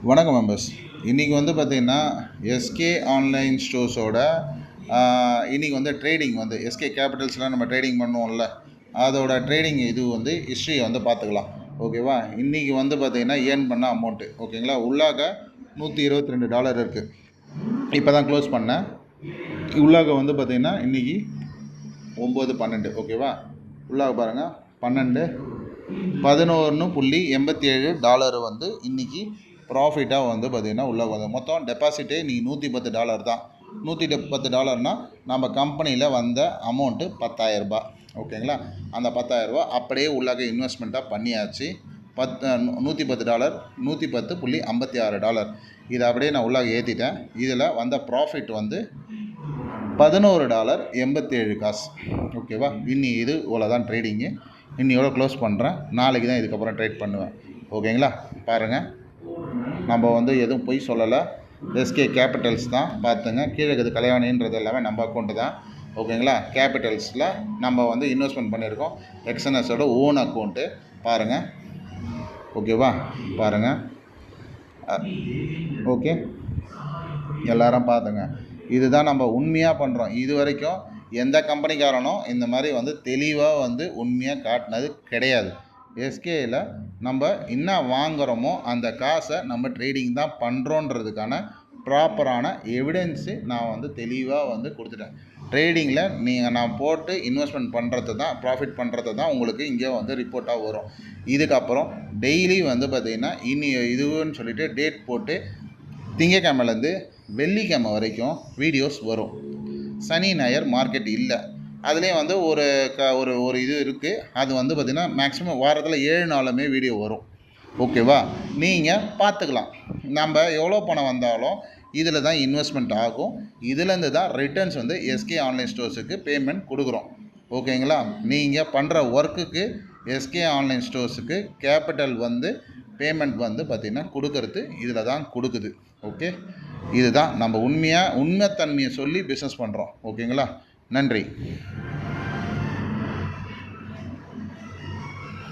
வணக்கம் மெம்பர்ஸ். இன்றைக்கி வந்து பார்த்திங்கன்னா எஸ்கே ஆன்லைன் ஸ்டோர்ஸோட இன்றைக்கி வந்து ட்ரேடிங் வந்து எஸ்கே கேபிட்டல்ஸ்லாம் நம்ம ட்ரேடிங் பண்ணுவோம்ல, அதோட ட்ரேடிங் இது வந்து ஹிஸ்ட்ரியை வந்து பார்த்துக்கலாம். ஓகேவா? இன்றைக்கி வந்து பார்த்திங்கன்னா ஏர்ன் பண்ண அமௌண்ட்டு ஓகேங்களா, உள்ளாக $122 இருக்குது. இப்போ தான் க்ளோஸ் பண்ணேன். உள்ளாக வந்து பார்த்திங்கன்னா இன்றைக்கி 9/12 ஓகேவா. உள்ளாக பாருங்கள், 11.87 வந்து இன்றைக்கி ப்ராஃபிட்டாக வந்து பார்த்திங்கன்னா உள்ளே வந்து மொத்தம் டெபாசிட்டே இன்றைக்கி $110 தான். $110 நம்ம கம்பெனியில் வந்த அமௌண்ட்டு 10,000 ரூபாய் ஓகேங்களா. அந்த 10,000 ரூபா அப்படியே உள்ளாக இன்வெஸ்ட்மெண்ட்டாக பண்ணியாச்சு. $110 $110.56 இதை அப்படியே நான் உள்ளாக ஏற்றிட்டேன். இதில் வந்த ப்ராஃபிட் வந்து $11.87 ஓகேவா. இன்னி இது இவ்வளோ தான் ட்ரேடிங்கு. இன்னையோட க்ளோஸ் பண்ணுறேன். நாளைக்கு தான் இதுக்கப்புறம் ட்ரேட் பண்ணுவேன் ஓகேங்களா. பாருங்கள், நம்ம வந்து எதுவும் பொய் சொல்லலை. எஸ்கே கேபிட்டல்ஸ் தான் பார்த்துங்க. கீழே இருக்குது கலைவாணின்றது எல்லாமே நம்ம அக்கௌண்ட்டு தான் ஓகேங்களா. கேபிட்டல்ஸில் நம்ம வந்து இன்வெஸ்ட்மெண்ட் பண்ணியிருக்கோம். எக்ஸ்என்எஸோட ஓன் அக்கௌண்ட்டு பாருங்கள் ஓகேவா. பாருங்கள் ஓகே, எல்லாரும் பார்த்துங்க. இதுதான் நம்ம உண்மையாக பண்ணுறோம். இது வரைக்கும் எந்த கம்பெனிக்காரனும் இந்த மாதிரி வந்து தெளிவாக வந்து உண்மையாக காட்டினது கிடையாது. எஸ்கேயில் நம்ம என்ன வாங்குகிறோமோ அந்த காசை நம்ம ட்ரேடிங் தான் பண்ணுறோன்றதுக்கான ப்ராப்பரான எவிடென்ஸு நான் வந்து தெளிவாக வந்து கொடுத்துட்டேன். ட்ரேடிங்கில் நான் போட்டு இன்வெஸ்ட்மெண்ட் பண்ணுறது தான், ப்ராஃபிட் பண்ணுறது தான் உங்களுக்கு இங்கே வந்து ரிப்போர்ட்டாக வரும். இதுக்கப்புறம் டெய்லி வந்து பார்த்திங்கன்னா இதுன்னு சொல்லிவிட்டு டேட் போட்டு திங்கக்கிழமைலேருந்து வெள்ளிக்கிழமை வரைக்கும் வீடியோஸ் வரும். சனி ஞாயிறு மார்க்கெட் இல்லை. அதுலேயும் வந்து ஒரு இது இருக்குது. அது வந்து பார்த்திங்கன்னா மேக்ஸிமம் வாரத்தில் 7 நாளுமே வீடியோ வரும் ஓகேவா. நீங்கள் பார்த்துக்கலாம். நம்ம எவ்வளோ பணம் வந்தாலும் இதில் தான் இன்வெஸ்ட்மெண்ட் ஆகும். இதுலேருந்து தான் ரிட்டர்ன்ஸ் வந்து எஸ்கே ஆன்லைன் ஸ்டோர்ஸுக்கு பேமெண்ட் கொடுக்குறோம் ஓகேங்களா. நீங்கள் பண்ணுற ஒர்க்குக்கு எஸ்கே ஆன்லைன் ஸ்டோர்ஸுக்கு கேபிட்டல் வந்து பேமெண்ட் வந்து பார்த்திங்கன்னா கொடுக்கறது இதில் தான் கொடுக்குது ஓகே. இதுதான் நம்ம உண்மைத்தன்மையை சொல்லி பிஸ்னஸ் பண்ணுறோம் ஓகேங்களா. நன்றி.